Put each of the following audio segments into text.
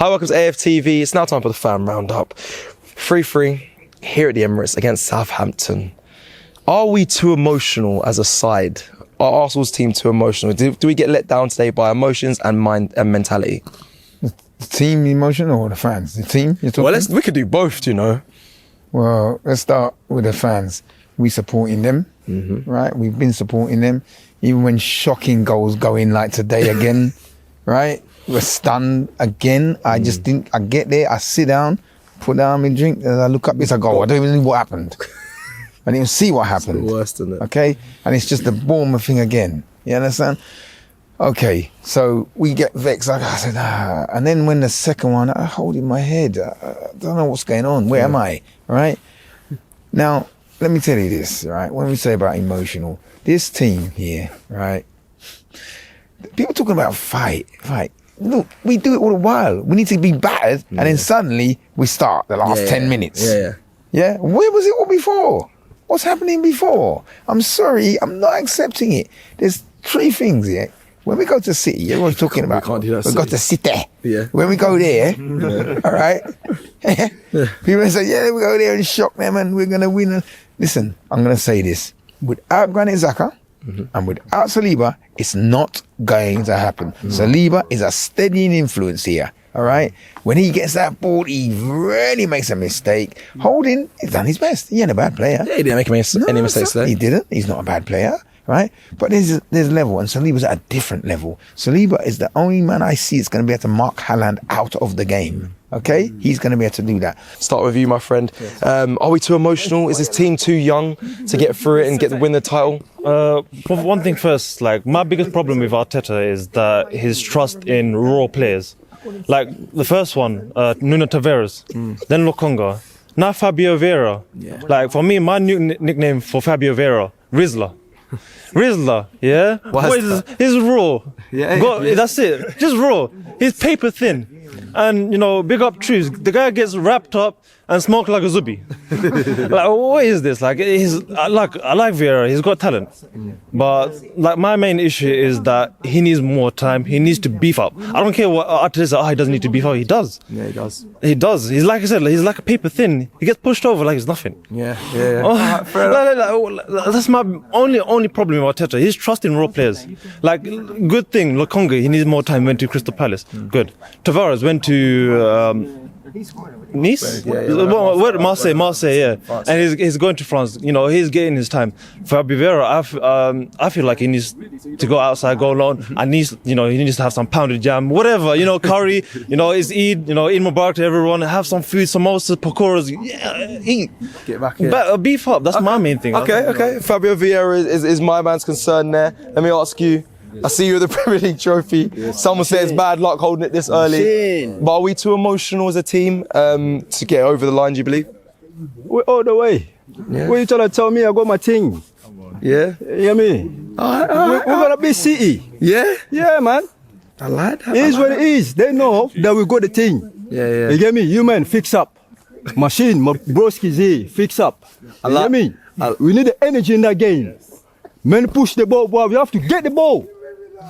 Hi, welcome to AFTV. It's now time for the fan roundup. 3-3 here at the Emirates against Southampton. Are we too emotional as a side? Are Arsenal's team too emotional? Do we get let down today by emotions and mind and mentality? The team emotional or the fans? The team you're talking? Well, we could do both, you know. Well, let's start with the fans. We supporting them, right? We've been supporting them. Even when shocking goals go in like today again, right? We're stunned again. I just think, I get there, I sit down, put down my drink, and I look up, it's a goal. I don't even know what happened. I didn't even see what happened. It's the worst, isn't it? Okay? And it's just the Bournemouth thing again. You understand? Okay, so we get vexed. I said, And then when the second one, I hold in my head. I don't know what's going on. Where am I? Right? Now, let me tell you this, right? When we say about emotional, this team here, right? People talking about fight. Look, we do it all the while. We need to be battered, and then suddenly we start the last 10 minutes. Yeah? Where was it all before? What's happening before? I'm sorry, I'm not accepting it. There's 3 things here. When we go to City, everyone's talking about we go to City. Yeah. When we go there, all right? People say, we go there and shock them and we're going to win. Listen, I'm going to say this. Without Granit Xhaka and without Saliba, it's not going to happen. Saliba is a steadying influence here, all right? When he gets that ball, he really makes a mistake. Holding, he's done his best. He ain't a bad player. Yeah, he didn't make any mistakes today. He didn't. He's not a bad player. Right? But there's level, and Saliba's at a different level. Saliba is the only man I see that's going to be able to mark Haaland out of the game. Okay? He's going to be able to do that. Start with you, my friend. Are we too emotional? Is this team too young to get through it and win the title? One thing first, like, my biggest problem with Arteta is that his trust in raw players. Like, the first one, Nuno Tavares, then Lokonga, now Fabio Vieira. Like, for me, my new nickname for Fabio Vieira, Rizzler, yeah? He's raw. That's it. Just raw. He's paper thin. And, big up Trees. The guy gets wrapped up and smoked like a zubi. Like, what is this? Like, I like Vieira. He's got talent. But, like, my main issue is that he needs more time. He needs to beef up. I don't care what Arteta says. He doesn't need to beef up. He does. Yeah, he does. He does. He's like I said, he's like a paper thin. He gets pushed over like it's nothing. Yeah. That's my only problem with Arteta. He's trusting raw players. Like, good thing, Lokonga, he needs more time, went to Crystal Palace. Good. Tavares went to Nice? Marseille, yeah. And he's going to France. He's getting his time. Fabio Vieira, I feel like he needs to go outside, go alone. He needs to have some pounded jam, whatever. Curry. It's Eid. Eid Mubarak to everyone. Have some food, samosas, pakoras. Yeah, eat. Get back here. Beef up. That's my main thing. Okay. Fabio Vieira is my man's concern there. Let me ask you. I see you with the Premier League trophy. Someone says it's bad luck holding it this early. But are we too emotional as a team to get over the line, do you believe? We're all the way. Yeah. What you trying to tell me? I got my thing. Yeah? You hear me? We're going to be City. Yeah? Yeah, man. I like that. It is what it is. They know that we got the thing. Yeah. You get me? You man, fix up. Machine, my broski's here, fix up. You get me? We need the energy in that game. Men push the ball, boy. We have to get the ball.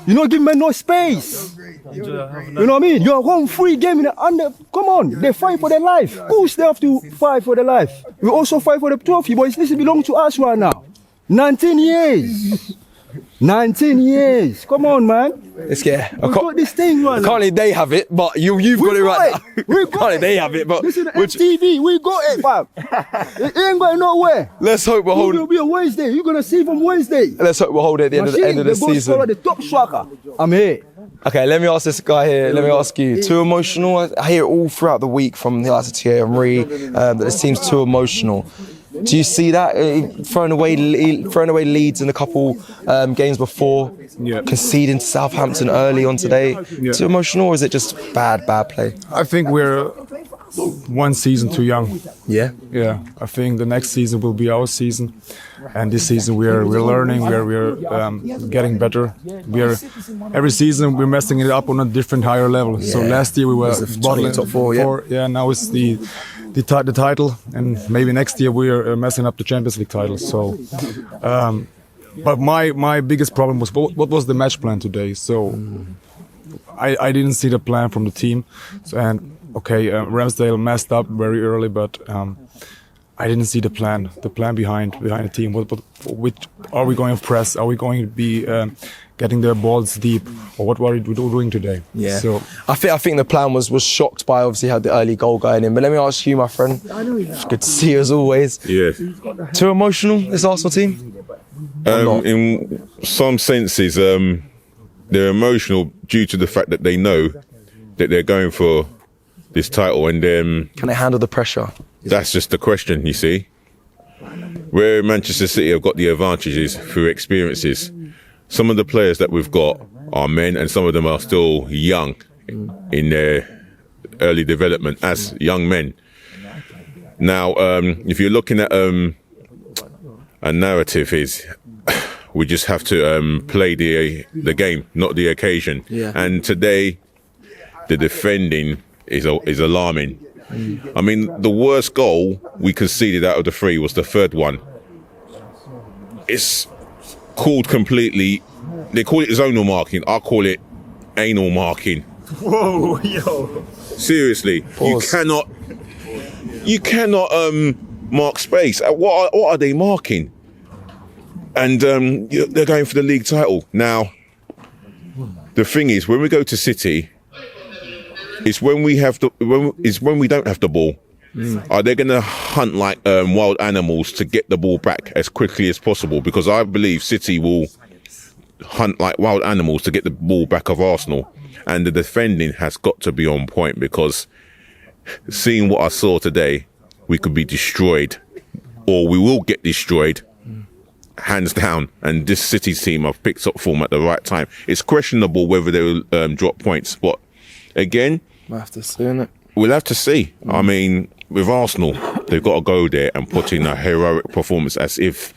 Give men no space. You know what I mean? You're home free game in the under. Come on, they fight for their life. Of course, they have to fight for their life. We also fight for the trophy, boys. This belongs to us right now. 19 years. 19 years. Come on, man. Let's get. We got this thing right now. Can't they have it? But you've got it right now. We got it. They have it, but listen, FTV, we got it, fam. It ain't going nowhere. Let's hope we're holding. It will be a Wednesday. You're gonna see from Wednesday. Let's hope we'll hold it at the end of the season. The top striker. I'm here. Okay, let me ask this guy here. Let me ask you. Too emotional? I hear it all throughout the week from the likes of Thierry Henry that this team's too emotional. Do you see that throwing away leads in a couple games before, conceding to Southampton early on today? Too emotional, or is it just bad play? I think we're one season too young. Yeah. I think the next season will be our season, and this season we're learning, we're getting better. Every season we're messing it up on a different higher level. So last year we were bottling top four. Yeah, now it's the title, and maybe next year we are messing up the Champions League title. So But my biggest problem was what was the match plan today? So I didn't see the plan from the team. So, and okay, Ramsdale messed up very early, but I didn't see the plan behind the team. Which are we going to press? Are we going to be getting their balls deep, or what were we doing today? Yeah. So I think the plan was shocked by obviously how the early goal going in. But let me ask you, my friend. It's good to see you as always. Yeah. Too emotional, this Arsenal team? In some senses, they're emotional due to the fact that they know that they're going for this title, and Can they handle the pressure? that's just the question, you see. Where Manchester City have got the advantages through experiences. Some of the players that we've got are men, and some of them are still young in their early development as young men. Now, if you're looking at a narrative, is we just have to play the game, not the occasion. Yeah. And today, the defending is alarming. I mean, the worst goal we conceded out of the three was the third one. It's called completely, they call it zonal marking, I call it anal marking. Whoa, yo. Seriously, Pause. you cannot mark space. What are they marking? And they're going for the league title. Now, the thing is, when we go to City, it's when we don't have the ball. Are they going to hunt like wild animals to get the ball back as quickly as possible? Because I believe City will hunt like wild animals to get the ball back of Arsenal. And the defending has got to be on point, because seeing what I saw today, we could be destroyed, or we will get destroyed, hands down. And this City team have picked up form at the right time. It's questionable whether they will drop points, but again, We'll have to see, innit? we'll have to see. I mean, with Arsenal, they've got to go there and put in a heroic performance as if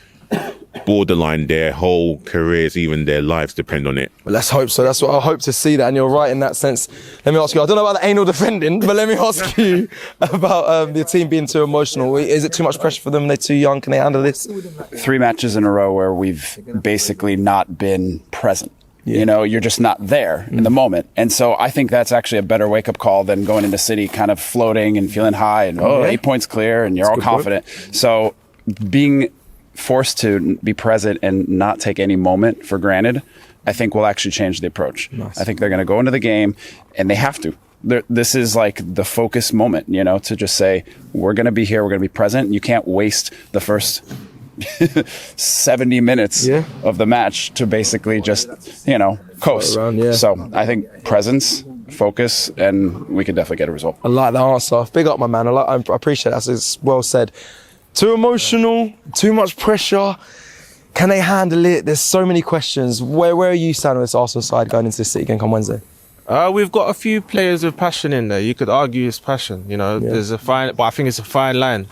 borderline their whole careers, even their lives, depend on it. Well, let's hope so. That's what I hope to see that, and you're right in that sense. Let me ask you, I don't know about the anal defending, but let me ask you about the team being too emotional. Is it too much pressure for them? They're too young. Can they handle this? 3 matches in a row where we've basically not been present. You know, you're just not there in the moment. And so I think that's actually a better wake-up call than going into City kind of floating and feeling high and, 8 points clear and you're all confident. So being forced to be present and not take any moment for granted, I think will actually change the approach. Nice. I think they're going to go into the game, and they have to. This is like the focus moment, you know, to just say, we're going to be here, we're going to be present. You can't waste the first 70 minutes of the match to basically just, you know, coast. Around, So I think presence, focus, and we could definitely get a result. I like that answer. Big up, my man. I appreciate that. It's well said. Too emotional, too much pressure. Can they handle it? There's so many questions. Where are you standing with this Arsenal side going into the City game come Wednesday? We've got a few players with passion in there. You could argue it's passion, you know. There's a fine, but I think it's a fine line.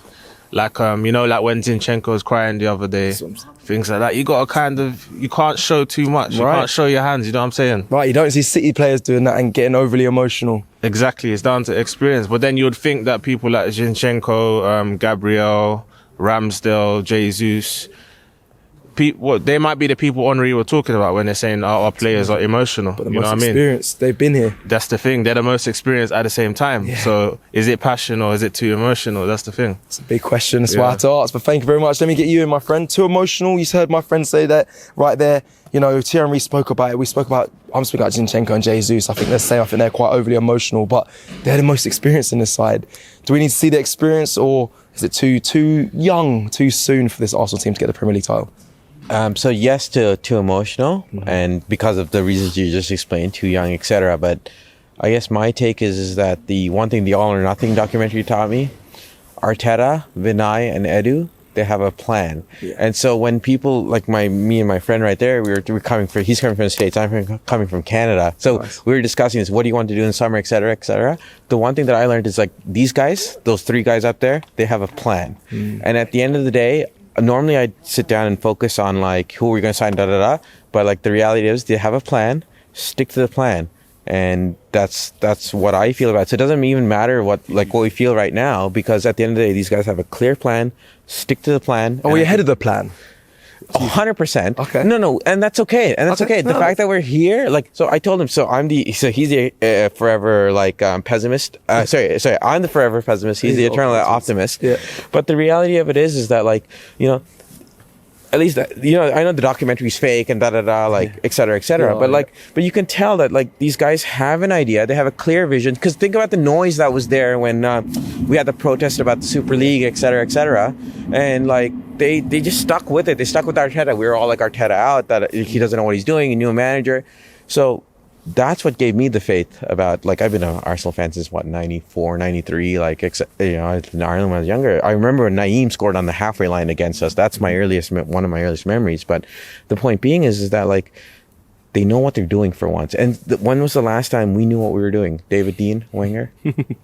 Like, you know, like when Zinchenko was crying the other day, things like that. You got to kind of, you can't show too much. You can't show your hands, you know what I'm saying? Right, you don't see City players doing that and getting overly emotional. Exactly, it's down to experience. But then you would think that people like Zinchenko, Gabriel, Ramsdale, Jesus, they might be the people Henry were talking about when they're saying our players are emotional. But the you know most what I mean? experienced, they've been here. That's the thing. They're the most experienced at the same time. Yeah. So is it passion or is it too emotional? That's the thing. It's a big question. That's why I had to ask. But thank you very much. Let me get you in, my friend. Too emotional. You heard my friend say that right there. You know, Thierry spoke about it. I'm speaking about Zinchenko and Jesus. I think they're saying, I think they're quite overly emotional, but they're the most experienced in this side. Do we need to see the experience, or is it too young, too soon for this Arsenal team to get the Premier League title? So yes, too emotional, and because of the reasons you just explained, too young, etc. But I guess my take is that the one thing the All or Nothing documentary taught me, Arteta, Vinay, and Edu, they have a plan. Yeah. And so when people like me and my friend right there, we're coming from, he's coming from the States, I'm coming from Canada. So nice. We were discussing this, what do you want to do in the summer, et cetera, et cetera. The one thing that I learned is like these guys, those 3 guys up there, they have a plan. And at the end of the day, normally I'd sit down and focus on like who we're going to sign, but like the reality is they have a plan, stick to the plan. And that's what I feel about it. So it doesn't even matter what we feel right now, because at the end of the day, these guys have a clear plan, stick to the plan. Are we ahead of the plan? 100%. Okay. No, and that's okay. And that's okay. The fact that we're here, like, so I told him, he's the forever, pessimist. Sorry, I'm the forever pessimist. He's the eternal optimist. Yeah. But the reality of it is that, like, you know, at least, you know, I know the documentary's fake and et cetera, et cetera. Yeah, but you can tell that, like, these guys have an idea. They have a clear vision. Because think about the noise that was there when we had the protest about the Super League, et cetera, et cetera. And, like, they just stuck with it. They stuck with Arteta. We were all like, Arteta out, that he doesn't know what he's doing, a new manager. So that's what gave me the faith about, like, I've been an Arsenal fan since, 94, 93, like, in Ireland when I was younger. I remember when Naeem scored on the halfway line against us. That's one of my earliest memories. But the point being is that, like, they know what they're doing for once. And when was the last time we knew what we were doing? David Dean, Wenger?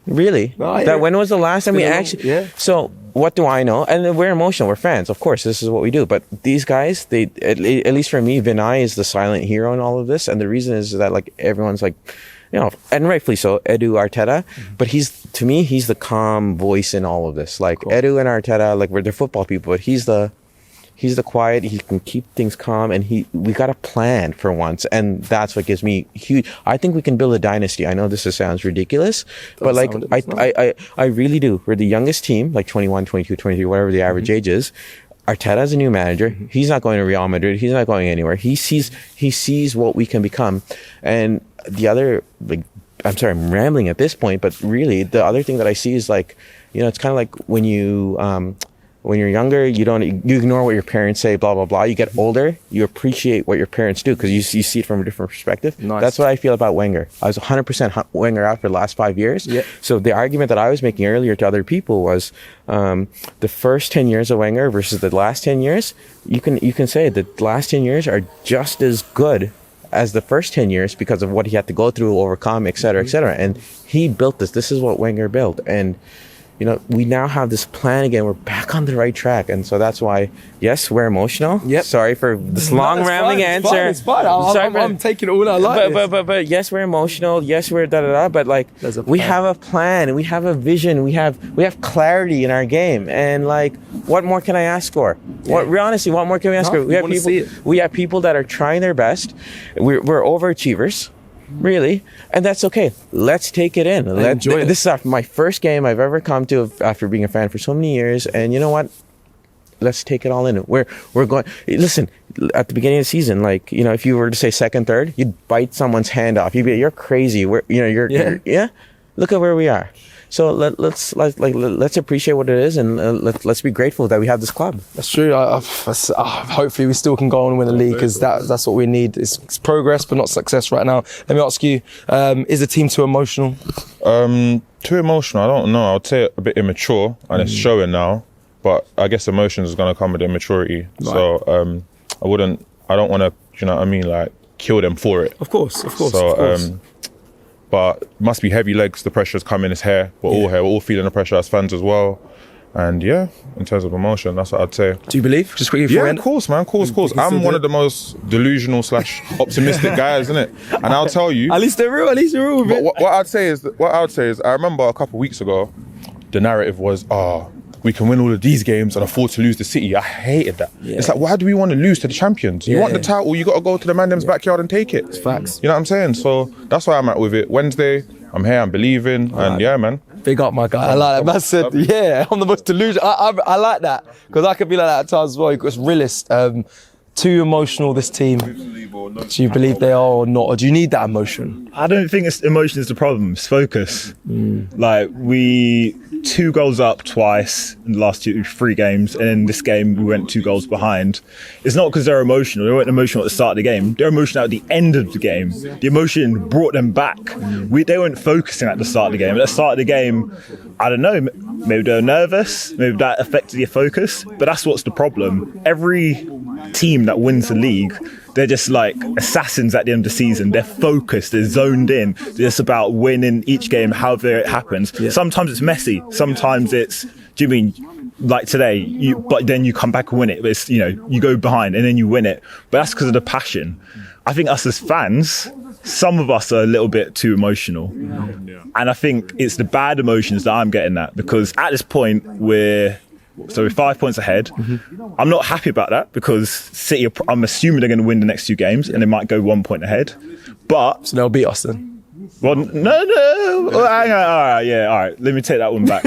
Really? When was the last time we actually... Yeah. So what do I know? And we're emotional. We're fans. Of course, this is what we do. But these guys, they at least for me, Vinay is the silent hero in all of this. And the reason is that, like, everyone's like, you know, and rightfully so, Edu, Arteta. But to me, he's the calm voice in all of this. Like, Edu and Arteta, like, they're football people, but he's the quiet. He can keep things calm, and we got a plan for once, and that's what gives me huge. I think we can build a dynasty. I know this sounds ridiculous, but like I really do. We're the youngest team, like 21, 22, 23, whatever the average age is. Arteta is a new manager. He's not going to Real Madrid. He's not going anywhere. He sees what we can become, and the other, like, I'm sorry, I'm rambling at this point, but really the other thing that I see is, like, you know, it's kind of like when you're younger, you ignore what your parents say, blah, blah, blah. You get older, you appreciate what your parents do because you see it from a different perspective. Nice. That's what I feel about Wenger. I was 100% Wenger out for the last 5 years. Yeah. So the argument that I was making earlier to other people was the first 10 years of Wenger versus the last 10 years. You can say that the last 10 years are just as good as the first 10 years because of what he had to go through, overcome, et cetera, et cetera. And he built this. This is what Wenger built. And you know, we now have this plan again. We're back on the right track. And so that's why, yes, we're emotional. Yep. Sorry for this long rambling answer. It's fine. I'm taking it all I like. But yes, we're emotional. Yes, we're da-da-da. But, like, we have a plan. We have a vision. We have clarity in our game. And, like, what more can I ask for? Yeah. Honestly, what more can we ask for? We have people that are trying their best. We're overachievers. Really, and that's okay. Let's take it in. Enjoy it. This is my first game I've ever come to after being a fan for so many years, and you know what? Let's take it all in. We're going. Listen, at the beginning of the season, like, you know, if you were to say second, third, you'd bite someone's hand off. You'd be, you're crazy. You're Look at where we are. So let's appreciate what it is, and let's be grateful that we have this club. That's true. Hopefully we still can go on and win the league, because that's what we need. It's progress, but not success right now. Let me ask you: is the team too emotional? Too emotional? I don't know. I'd say a bit immature, and it's showing now. But I guess emotions is going to come with immaturity. Right. So I don't want to, you know what I mean, like, kill them for it. Of course. So but must be heavy legs. The pressure's coming. It's here. We're all here. We're all feeling the pressure as fans as well. And yeah, in terms of emotion, that's what I'd say. Do you believe? Just quickly. Yeah, of course, man. Of course. I'm one of the most delusional / optimistic guys, isn't it? And I'll tell you. At least they're real. But what I would say is, I remember a couple of weeks ago, the narrative was, we can win all of these games and afford to lose to City. I hated that. Yeah. It's like, why do we want to lose to the champions? You want the title, you got to go to the man them's backyard and take it. It's facts. You know what I'm saying? So that's why I'm at with it. Wednesday, I'm here, I'm believing, and yeah, man. Big up, my guy. I like that. Man said, I'm the most delusional. I like that, because I could be like that at times as well. It's realist. Too emotional, this team. Do you believe they are or not? Or do you need that emotion? I don't think emotion is the problem. It's focus. Like, we 2 goals up twice in the last 3 games, and in this game we went 2 goals behind. It's not because they're emotional. They weren't emotional at the start of the game. They're emotional at the end of the game. The emotion brought them back. They weren't focusing at the start of the game. At the start of the game, I don't know, maybe they were nervous, maybe that affected your focus, but that's what's the problem. Every team that wins the league, they're just like assassins at the end of the season. They're focused, they're zoned in. They're just about winning each game, however it happens. Yeah. Sometimes it's messy, sometimes it's, do you mean, like today, but then you come back and win it. It's, you know, you go behind and then you win it. But that's because of the passion. I think us as fans, some of us are a little bit too emotional. And I think it's the bad emotions that I'm getting at, because at this point, we're So we're 5 points ahead. I'm not happy about that because City, I'm assuming they're going to win the next 2 games and they might go 1 point ahead. But So they'll beat us then. well, no. Oh, hang on. All right. Let me take that one back.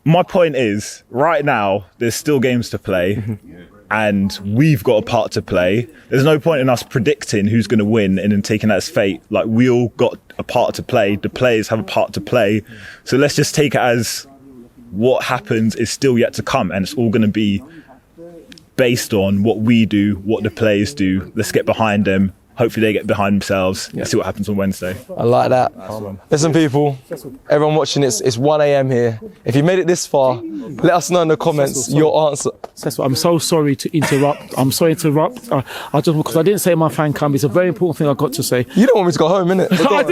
My point is, right now, there's still games to play. And we've got a part to play. There's no point in us predicting who's going to win and then taking that as fate. Like, we all got a part to play. The players have a part to play. So let's just take it as what happens is still yet to come. And it's all going to be based on what we do, what the players do. Let's get behind them. Hopefully they get behind themselves. Let's see what happens on Wednesday. I like that. Listen, people, everyone watching, it's 1 a.m. here. If you made it this far, let us know in the comments your answer. I'm so sorry to interrupt. I just because I didn't say my fan cam. It's a very important thing I got to say. You don't want me to go home, innit? I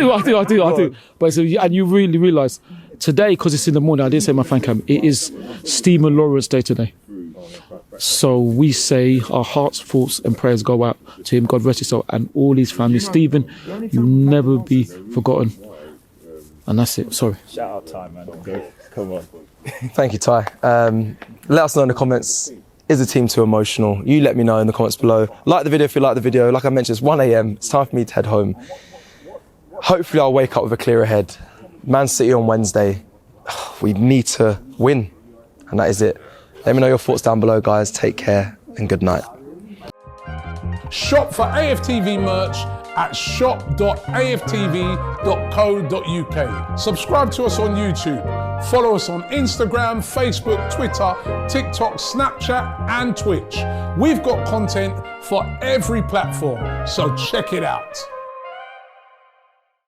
do. But and you really realise today, because it's in the morning, I didn't say my fan cam. It is Stephen Lawrence Day today. So we say our hearts, thoughts and prayers go out to him. God rest his soul and all his family. Stephen, you'll never be forgotten. And that's it. Sorry. Shout out time, man. Come on. Thank you, Ty. Let us know in the comments, is the team too emotional? You let me know in the comments below. Like the video if you like the video. Like I mentioned, it's 1 a.m. It's time for me to head home. Hopefully I'll wake up with a clearer head. Man City on Wednesday. We need to win. And that is it. Let me know your thoughts down below, guys. Take care and good night. Shop for AFTV merch at shop.aftv.co.uk. Subscribe to us on YouTube. Follow us on Instagram, Facebook, Twitter, TikTok, Snapchat and Twitch. We've got content for every platform, so check it out.